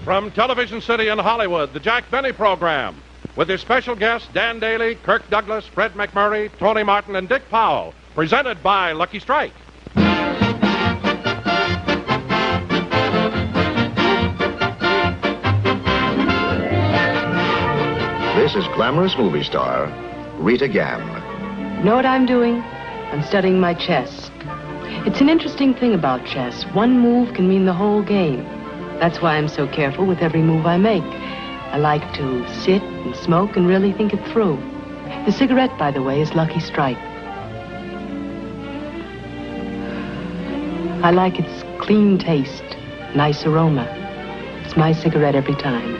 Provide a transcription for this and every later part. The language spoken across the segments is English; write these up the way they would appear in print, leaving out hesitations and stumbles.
From Television City in Hollywood, the Jack Benny Program, with his special guests Dan Daly, Kirk Douglas, Fred McMurray, Tony Martin, and Dick Powell, presented by Lucky Strike. This is glamorous movie star Rita Gam. You know what I'm doing? I'm studying my chess. It's an interesting thing about chess. One move can mean the whole game. That's why I'm so careful with every move I make. I like to sit and smoke and really think it through. The cigarette, by the way, is Lucky Strike. I like its clean taste, nice aroma. It's my cigarette every time.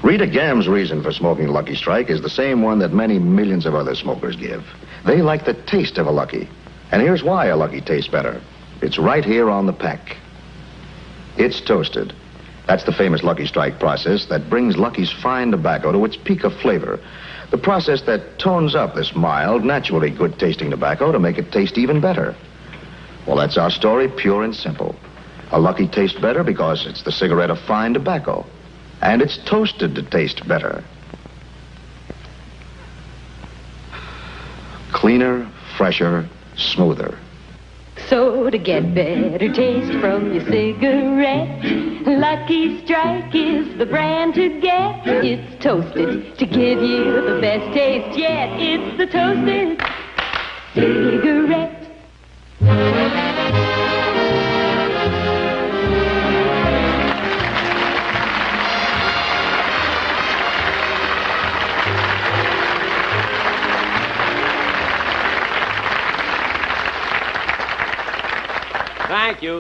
Rita Gam's reason for smoking Lucky Strike is the same one that many millions of other smokers give. They like the taste of a Lucky. And here's why a Lucky tastes better. It's right here on the pack. It's toasted. That's the famous Lucky Strike process that brings Lucky's fine tobacco to its peak of flavor. The process that tones up this mild, naturally good-tasting tobacco to make it taste even better. Well, that's our story, pure and simple. A Lucky tastes better because it's the cigarette of fine tobacco. And it's toasted to taste better. Cleaner, fresher, smoother. So to get better taste from your cigarette, Lucky Strike is the brand to get. It's toasted to give you the best taste yet. It's the toasted cigarette.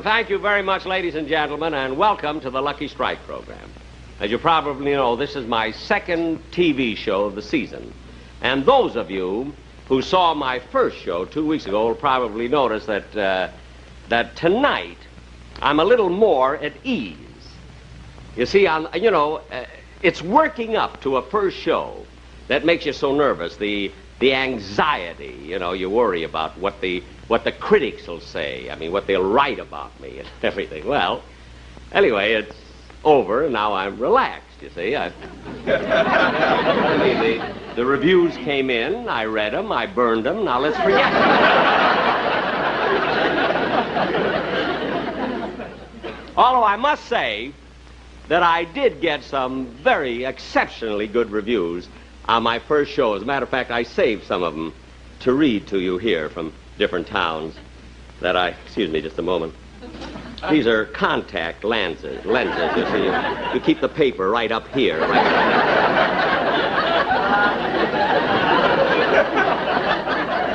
Thank you very much, ladies and gentlemen, and welcome to the Lucky Strike program. As you probably know, this is my second TV show of the season. And those of you who saw my first show 2 weeks ago will probably notice that tonight I'm a little more at ease. You see, it's working up to a first show that makes you so nervous. The anxiety, you worry about what the critics will say. I mean, what they'll write about me and everything. Well, anyway, it's over, and now I'm relaxed, you see. The reviews came in, I read them, I burned them, now let's forget them. Although I must say that I did get some very exceptionally good reviews on my first show. As a matter of fact, I saved some of them to read to you here from different towns excuse me just a moment. These are contact lenses, you see. You keep the paper right up here.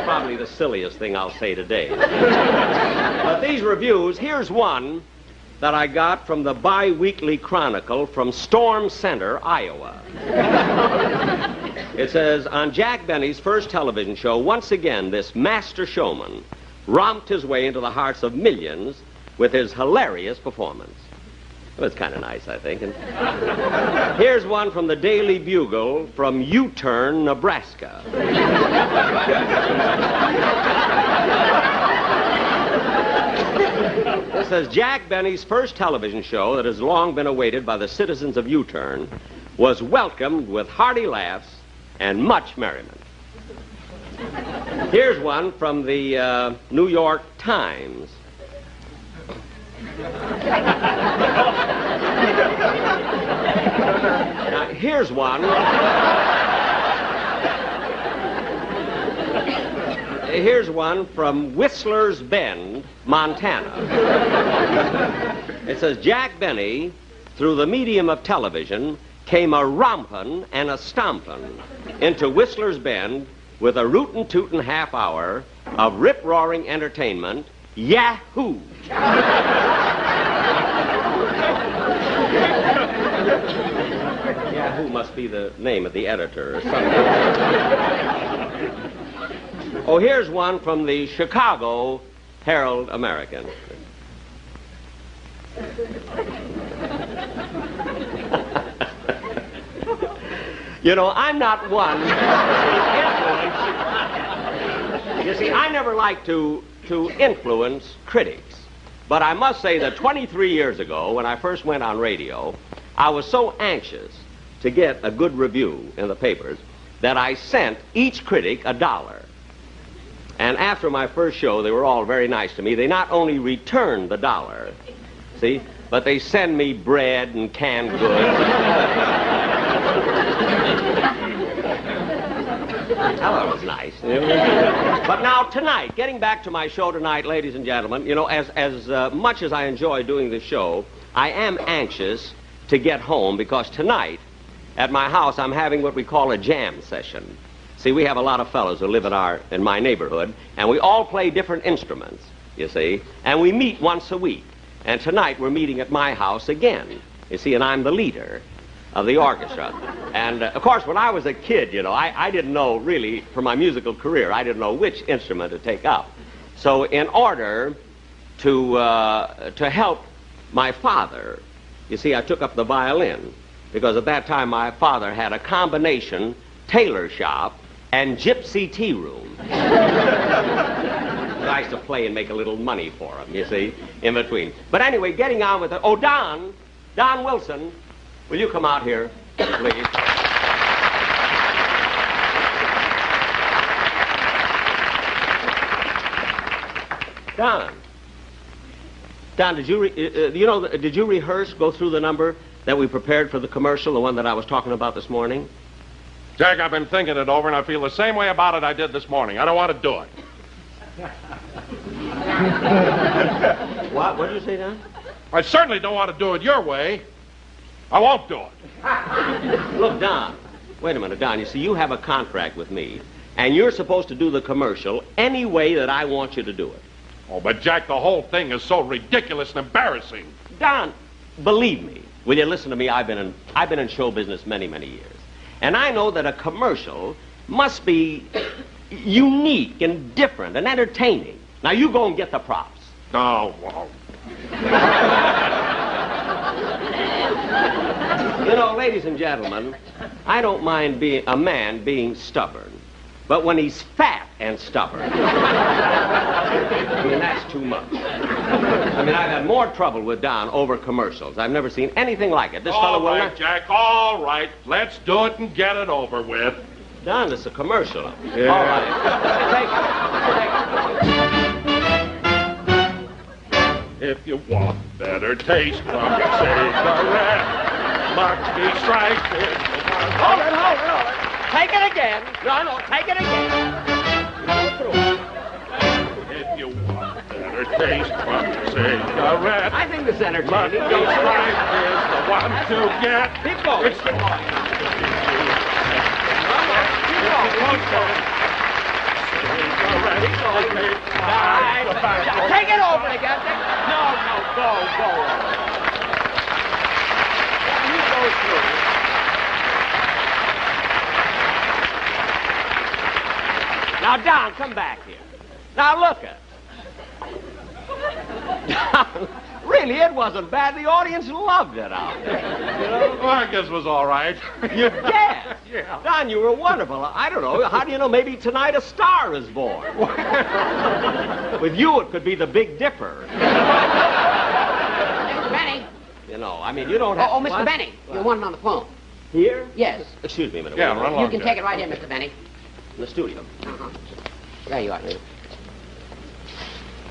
Probably the silliest thing I'll say today. But these reviews, here's one that I got from the Bi-Weekly Chronicle from Storm Center, Iowa. It says, on Jack Benny's first television show, once again, this master showman romped his way into the hearts of millions with his hilarious performance. It was kind of nice, I think. And here's one from the Daily Bugle from U-Turn, Nebraska. It says, Jack Benny's first television show that has long been awaited by the citizens of U-Turn was welcomed with hearty laughs and much merriment. Here's one from the New York Times. Now, here's one. Here's one from Whistler's Bend, Montana. It says, Jack Benny, through the medium of television, came a rompin' and a stompin' into Whistler's Bend with a rootin' tootin' half hour of rip-roaring entertainment. Yahoo! Yahoo must be the name of the editor or something. Oh, here's one from the Chicago Herald American. I'm not one You see, I never like to influence critics. But I must say that 23 years ago, when I first went on radio, I was so anxious to get a good review in the papers that I sent each critic $1. And after my first show, they were all very nice to me. They not only returned the $1, see, but they send me bread and canned goods. Well, that was nice. But now tonight, getting back to my show tonight, ladies and gentlemen, you know, as much as I enjoy doing this show, I am anxious to get home because tonight, at my house, I'm having what we call a jam session. See, we have a lot of fellows who live in my neighborhood, and we all play different instruments, you see, and we meet once a week. And tonight we're meeting at my house again, you see, and I'm the leader of the orchestra. And, of course, when I was a kid, you know, I didn't know really, for my musical career, I didn't know which instrument to take up. So in order to help my father, you see, I took up the violin, because at that time my father had a combination tailor shop and gypsy tea room. I used to play and make a little money for him, you see, in between. But anyway, getting on with it. Oh, Don Wilson, will you come out here, please? Don, did you rehearse, go through the number that we prepared for the commercial, the one that I was talking about this morning? Jack, I've been thinking it over, and I feel the same way about it I did this morning. I don't want to do it. What did you say, Don? I certainly don't want to do it your way. I won't do it. Look, Don, wait a minute, Don. You see, you have a contract with me, and you're supposed to do the commercial any way that I want you to do it. Oh, but Jack, the whole thing is so ridiculous and embarrassing. Don, believe me. Will you listen to me? I've been in show business many, many years. And I know that a commercial must be unique and different and entertaining. Now, you go and get the props. Oh, well. You know, ladies and gentlemen, I don't mind a man being stubborn. But when he's fat and stubborn, I mean, that's too much. I mean, I've had more trouble with Don over commercials. I've never seen anything like it. This fellow will not... Jack, all right. Let's do it and get it over with. Don, it's a commercial. Yeah. All right. Take it. If you want better taste from your cigarette, Lucky Strike is the one. Hold it. Take it again. No, take it again. Go through it. If you want better taste from your cigarette, I think this entertaining. Lucky Strike is the one to get. Keep going. It's the one. Take it over again. No, go. You go through. Now, Don, come back here. Now, look at Don, really, it wasn't bad. The audience loved it out there. You know? Well, I guess it was all right. You guessed? Yeah. Don, you were wonderful. I don't know. How do you know? Maybe tonight a star is born. With you, it could be the Big Dipper. Mr. Benny. You know, I mean, you don't have... Oh, Mr. What? Benny. You're wanting on the phone. Here? Yes. Excuse me a minute. Yeah, wait a run minute. along. You can take it right in, Mr. Benny. In the studio. Uh-huh. There you are.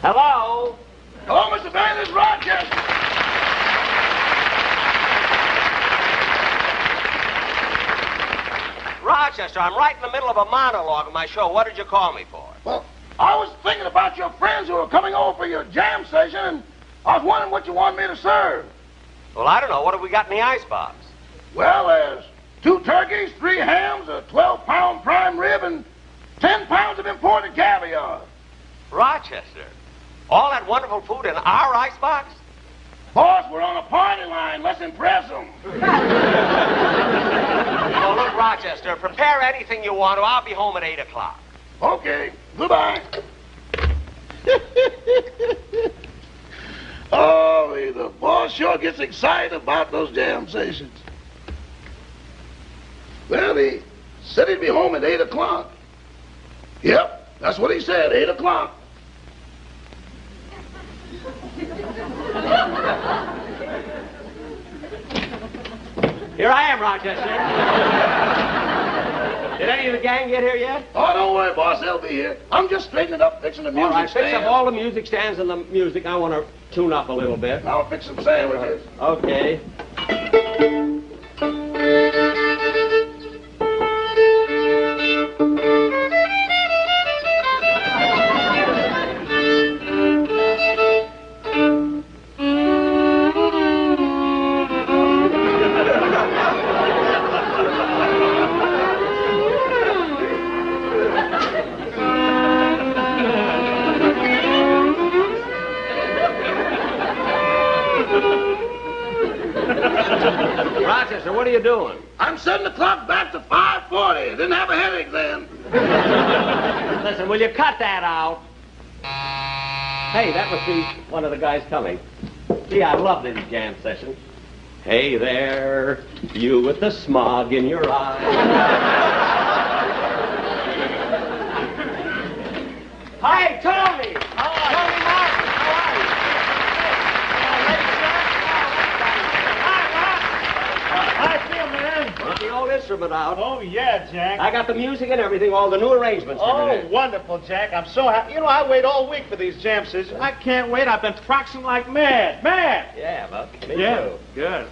Hello? Hello, Mr. Benny, this is Rochester. Rochester, I'm right in the middle of a monologue of my show. What did you call me for? Well, I was thinking about your friends who are coming over for your jam session, and I was wondering what you want me to serve. Well, I don't know. What have we got in the icebox? Well, there's 2 turkeys, 3 hams, a 12-pound prime rib, and 10 pounds of imported caviar. Rochester, all that wonderful food in our icebox? Boss, we're on a party line. Let's impress them. Well, look, Rochester, prepare anything you want to. I'll be home at 8 o'clock. Okay, goodbye. Oh, the boss sure gets excited about those jam sessions. Well, he said he'd be home at 8 o'clock. Yep, That's what he said, 8 o'clock. Here I am, Rochester. Did any of the gang get here yet? Oh, don't worry, boss. They'll be here. I'm just straightening up, fixing the music All right, fix stand. up all the music stands and the music. I want to tune up a little bit. I'll fix some sandwiches. Okay. Rochester, what are you doing? I'm setting the clock back to 5:40. Didn't have a headache then. Listen, will you cut that out? Hey, that must be one of the guys coming. Gee, I love these jam sessions. Hey there, you with the smog in your eye. Hi, Tony! Tony Martin, how are you? How you feel, man? Got the old instrument out. Oh, yeah, Jack. I got the music and everything, all the new arrangements. Oh, everything. wonderful, Jack. I'm so happy. You know, I wait all week for these jam sessions. I can't wait. I've been practicing like mad. Mad! Yeah, Buck. Me Yeah, too. good.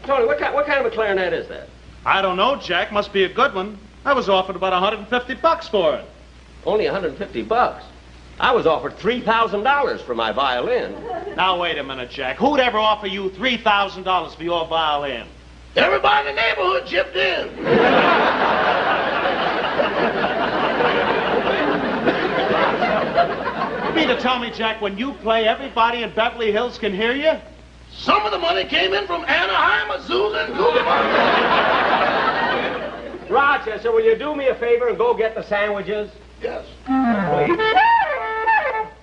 Tony, what kind of a clarinet is that? I don't know, Jack. Must be a good one. I was offered about $150 for it. Only $150. I was offered $3,000 for my violin. Now, wait a minute, Jack. Who'd ever offer you $3,000 for your violin? Everybody in the neighborhood chipped in. You mean to tell me, Jack, when you play, everybody in Beverly Hills can hear you? Some of the money came in from Anaheim, Azusa, and Cuba. Rochester, will you do me a favor and go get the sandwiches? Yes. Please.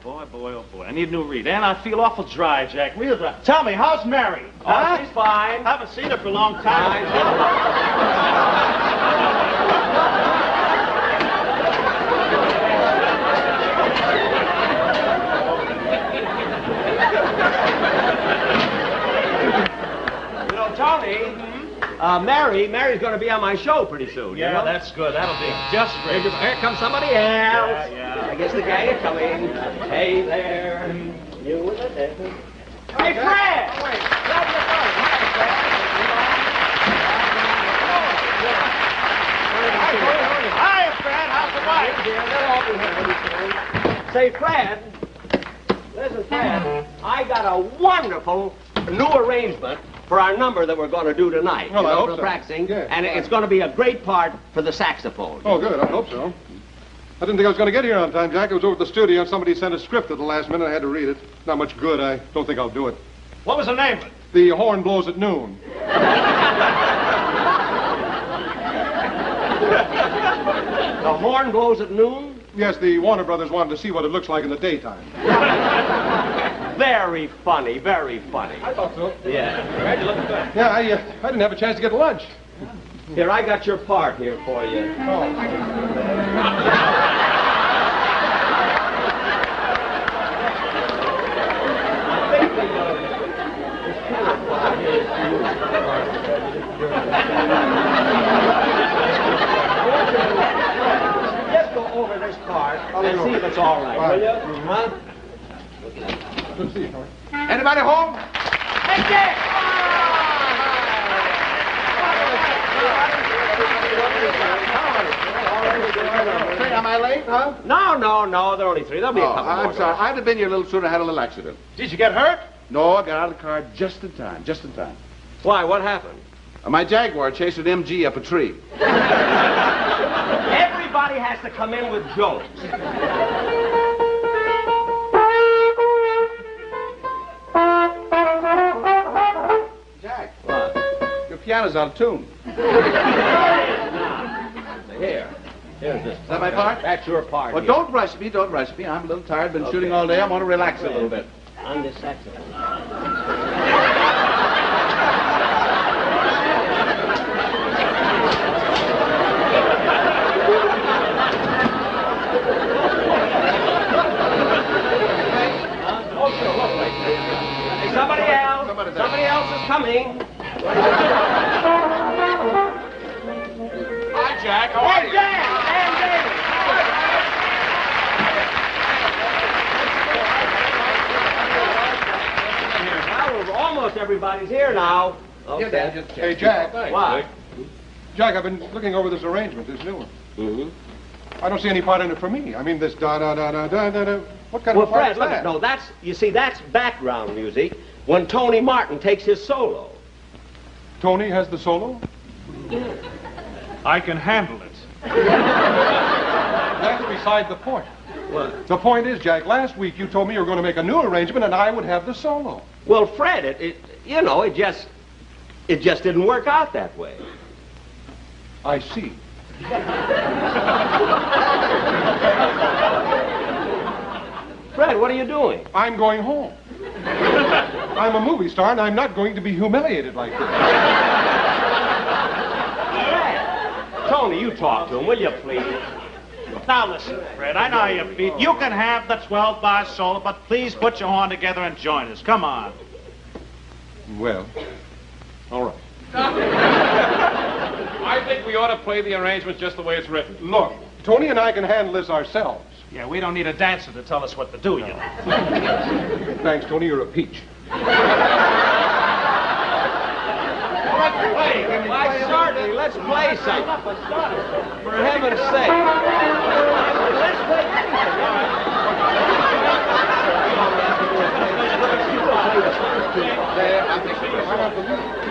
Boy, boy, oh boy. I need a new read. And I feel awful dry, Jack. Real dry. Tell me, how's Mary? Oh, she's fine. Haven't seen her for a long time. You know, Tony, Mary's going to be on my show pretty soon. Yeah, you know? that's good. That'll be just great. Here comes somebody else. Yeah. I guess the gang are coming. Hey there, you with it. Hey, Fred! Oh, wait. Grab your phone. Hi, Fred. How's the wife? Say, Fred, listen, Fred, I got a wonderful new arrangement for our number that we're going to do tonight. Well, I hope for so. practicing, Good. and it's going to be a great part for the saxophone. Oh, good. I hope so. I didn't think I was going to get here on time, Jack. I was over at the studio and somebody sent a script at the last minute. I had to read it. Not much good. I don't think I'll do it. What was the name of it? The horn blows at noon. The horn blows at noon? Yes, the Warner Brothers wanted to see what it looks like in the daytime. Very funny, very funny. I thought so. Yeah. Fred, you looking good. Yeah, I didn't have a chance to get lunch. Here, I got your part here for you. Just go over this part and see if it's all right, will you? Huh? Good to see you, Tony. Anybody home? Hey, Dick! Am I late, huh? No, there are only three. There'll be a couple more. I'm sorry. I'd have been here a little sooner. I had a little accident. Did you get hurt? No, I got out of the car just in time. Just in time. Why, what happened? My Jaguar chased an MG up a tree. Everybody has to come in with jokes. Jack, What? your piano's out of tune. Here's this. Is that my part? That's your part. Well, here. don't rush me. Don't rush me. I'm a little tired. Been shooting all day. I want to relax a little bit. On this saxophone. coming. Hi, Jack. How are you? Jack! Well, almost everybody's here now. Okay. Hey, Jack. What? Jack, I've been looking over this arrangement, this new one. Mm-hmm. I don't see any part in it for me. I mean, this da-da-da-da-da-da-da. What kind Well, of part Fred, is look, that? no, that's background music when Tony Martin takes his solo. Tony has the solo? I can handle it. That's beside the point. What? The point is, Jack, last week you told me you were going to make a new arrangement and I would have the solo. Well, Fred, it just didn't work out that way. I see. Fred, what are you doing? I'm going home. I'm a movie star and I'm not going to be humiliated like this. Fred, Tony, you talk to him, will you, please? Now listen, Fred, I know how you feel. You can have the 12-bar solo, but please put your horn together and join us. Come on. Well, all right. I think we ought to play the arrangement just the way it's written. Look, Tony and I can handle this ourselves. Yeah, we don't need a dancer to tell us what to do, you know. Thanks, Tony, you're a peach. Why, certainly, let's play something. For heaven's sake. Let's play anything.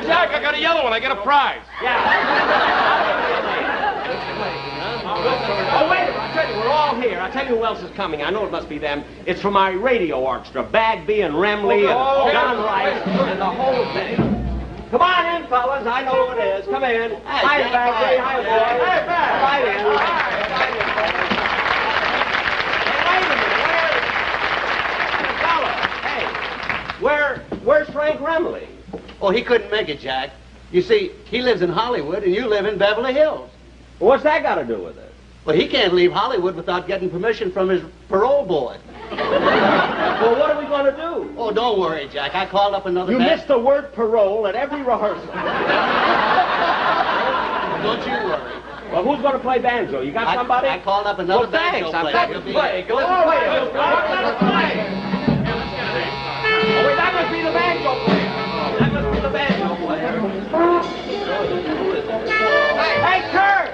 Jack, I got a yellow one. I get a prize. Oh, wait a minute. I tell you, we're all here. I tell you who else is coming. I know it must be them. It's from my radio orchestra. Bagby and Remley and John Rice and the whole thing. Come on in, fellas. I know who it is. Come in. Hi, Bagby. Hi, boy. Hey, Bagby. Right in. Hey, wait a minute. Where's Frank Remley? Oh, he couldn't make it, Jack. You see, he lives in Hollywood and you live in Beverly Hills. What's that got to do with it? Well, he can't leave Hollywood without getting permission from his parole board. Well, what are we going to do? Oh, don't worry, Jack. I called up another You missed the word parole at every rehearsal. Don't you worry. Well, who's going to play banjo? You got somebody? I called up another Well, thanks. banjo I've player. got to play. Go on, play. Let's play. Oh, wait, that must be the banjo player. That must be the banjo player. Hey, Kirk!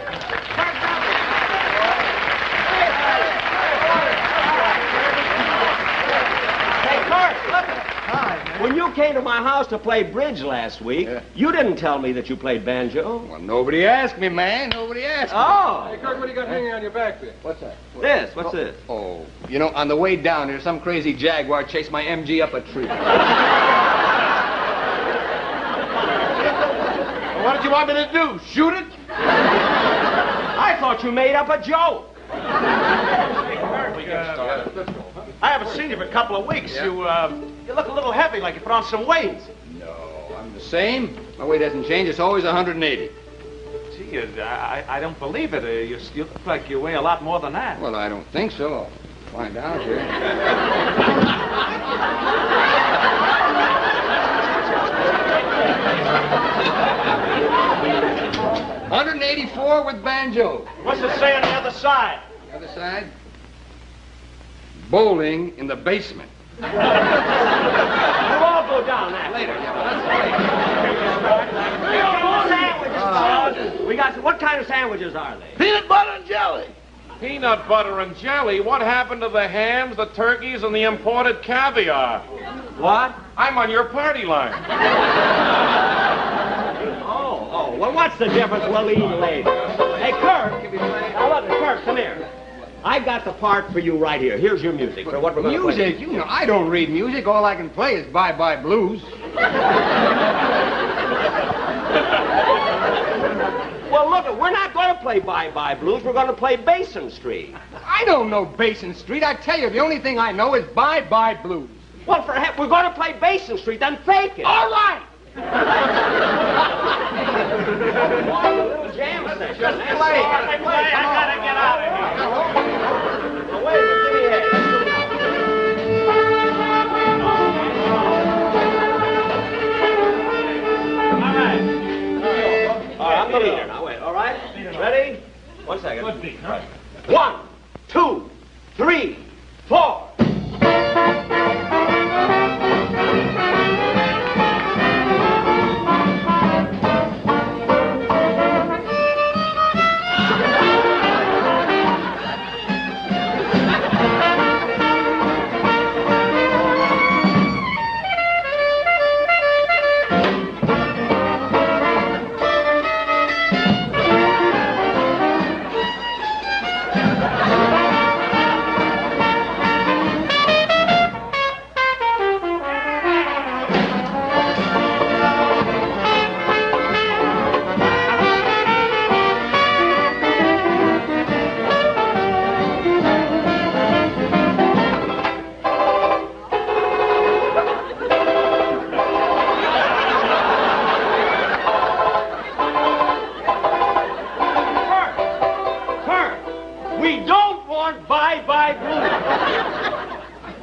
Hey, Kirk, look. Hi. When you came to my house to play bridge last week, you didn't tell me that you played banjo. Well, nobody asked me, man. Nobody asked me. Oh. Hey, Kirk, what do you got hanging on your back there? What's that? This, what's this? Oh, you know, on the way down here, some crazy jaguar chased my MG up a tree. What did you want me to do? Shoot it? I thought you made up a joke. I haven't seen you for a couple of weeks. Yeah. You look a little heavy, like you put on some weight. No, I'm the same. My weight hasn't changed. It's always 180. Gee, I don't believe it. You look like you weigh a lot more than that. Well, I don't think so. I'll find out here. 184 with banjo. What's it say on the other side? The other side? Bowling in the basement. You all go down there. Later, Sandwiches. We got. What kind of sandwiches are they? Peanut butter and jelly. Peanut butter and jelly? What happened to the hams, the turkeys, and the imported caviar? What? I'm on your party line. Oh, well, what's the difference? We'll eat later. Hey, Kirk. Now, look, Kirk, come here. I got the part for you right here. Here's your music for what we're going to play. Music? You know, I don't read music. All I can play is Bye Bye Blues. Well, look, we're not going to play Bye Bye Blues. We're going to play Basin Street. I don't know Basin Street. I tell you, the only thing I know is Bye Bye Blues. Well, we're going to play Basin Street, then fake it. All right! Jam session. Just play. I gotta get out of here. Now, wait a minute. Give me a head. 3, 4.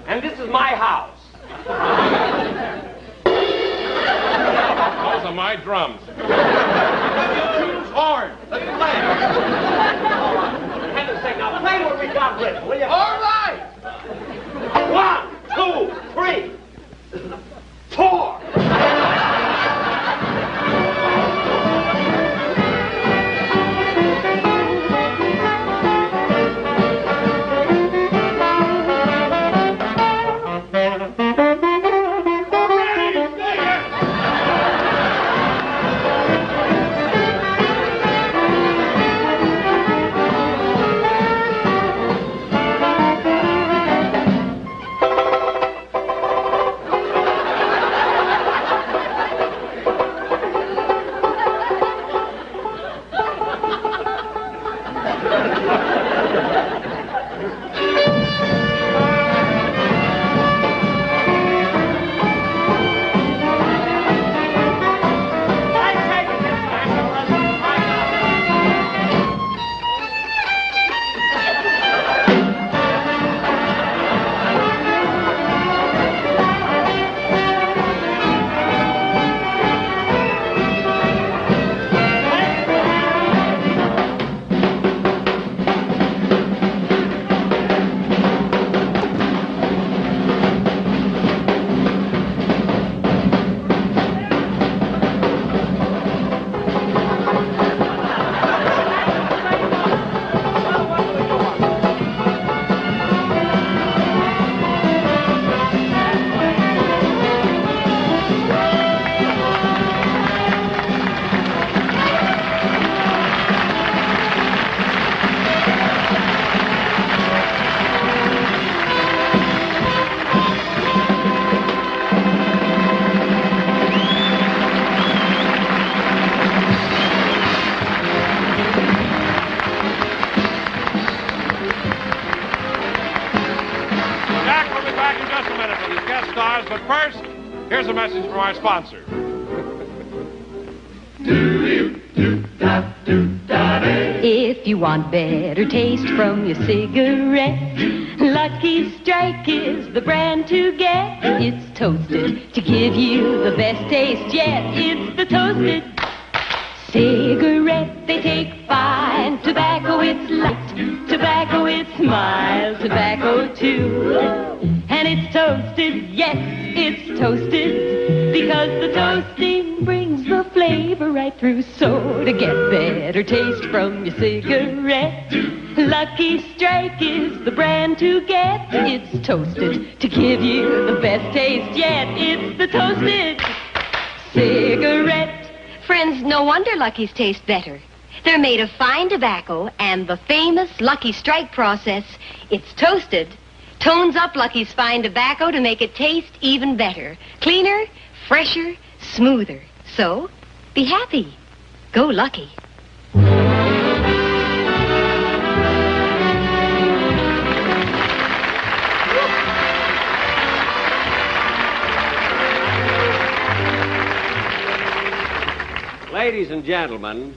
And this is my house. Those are my drums. Choose horn. Let's play. For heaven's sake, now play what we got written, will you? All right. 1, 2, 3, 4. But first, here's a message from our sponsor. If you want better taste from your cigarette, Lucky Strike is the brand to get. It's toasted to give you the best taste yet. It's the toasted cigarette. They take fine tobacco, it's light tobacco, it's mild tobacco too. And it's toasted, yes, it's toasted, because the toasting brings the flavor right through. So to get better taste from your cigarette, Lucky Strike is the brand to get. It's toasted to give you the best taste yet. It's the toasted cigarette. Friends, no wonder Lucky's taste better. They're made of fine tobacco, and the famous Lucky Strike process, it's toasted, tones up Lucky's fine tobacco to make it taste even better. Cleaner, fresher, smoother. So, be happy. Go Lucky. Ladies and gentlemen,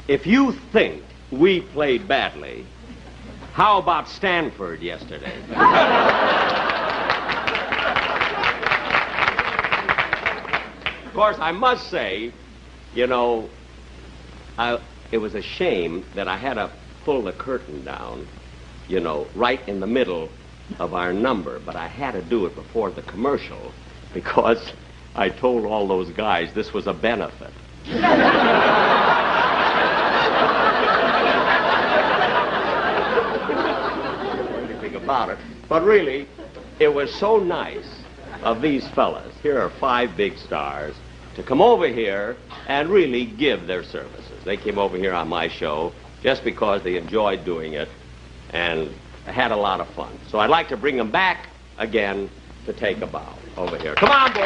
if you think we played badly, how about Stanford yesterday? Of course, I must say, you know, it was a shame that I had to pull the curtain down you know, right in the middle of our number, but I had to do it before the commercial because I told all those guys this was a benefit. Anything about it. But really, it was so nice of these fellas, here are 5 big stars, to come over here and really give their services. They came over here on my show just because they enjoyed doing it and had a lot of fun. So I'd like to bring them back again to take a bow over here. Come on, boys.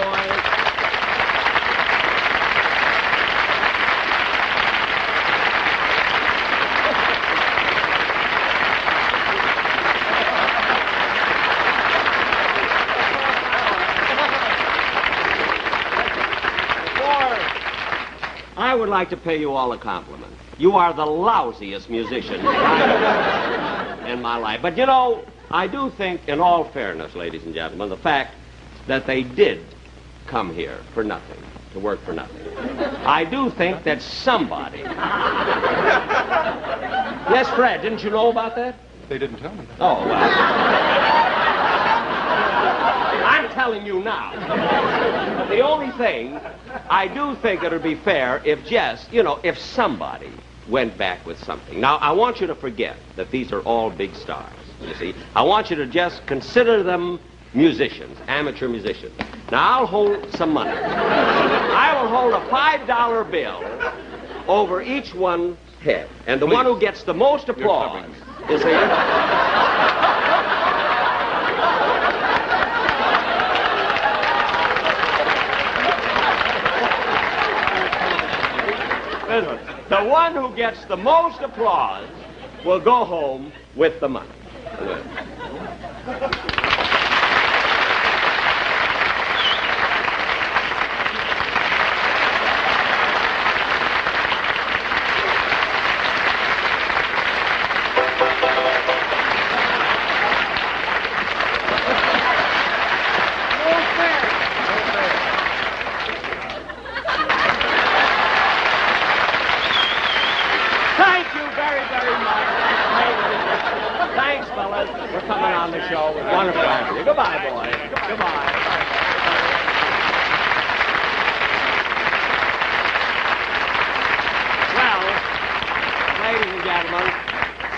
I would like to pay you all a compliment. You are the lousiest musician in my life. But, you know, I do think, in all fairness, ladies and gentlemen, the fact that they did come here for nothing, to work for nothing. I do think that somebody... Yes, Fred, didn't you know about that? They didn't tell me that. Oh, well. I'm telling you now. The only thing, I do think it would be fair if just, you know, if somebody went back with something. Now, I want you to forget that these are all big stars, you see. I want you to just consider them musicians, amateur musicians. Now, I'll hold some money. I will hold a $5 bill over each one's head. And the one who gets the most applause is the... The one who gets the most applause will go home with the money.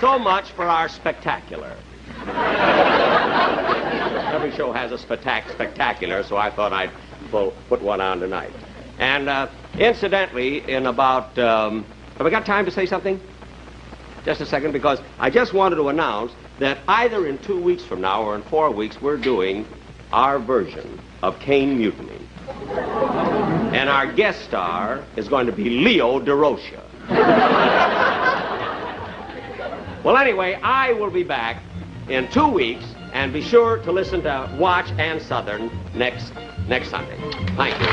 So much for our spectacular. Every show has a spectacular, so I thought I'd put one on tonight. And incidentally, in about... have we got time to say something? Just a second, because I just wanted to announce that either in 2 weeks from now or in 4 weeks, we're doing our version of Cane Mutiny. And our guest star is going to be Leo DeRocha. Well, anyway, I will be back in 2 weeks, and be sure to listen to Watch and Southern next Sunday. Thank you.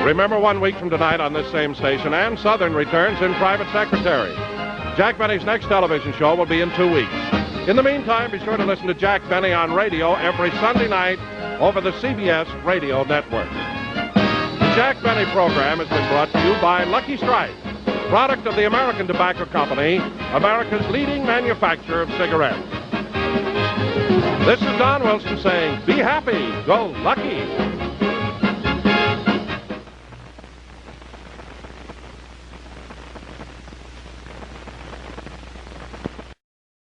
Remember, 1 week from tonight on this same station, Ann Southern returns in Private Secretary. Jack Benny's next television show will be in 2 weeks. In the meantime, be sure to listen to Jack Benny on radio every Sunday night over the CBS Radio Network. The Jack Benny program has been brought to you by Lucky Strike, product of the American Tobacco Company, America's leading manufacturer of cigarettes. This is Don Wilson saying, be happy, go Lucky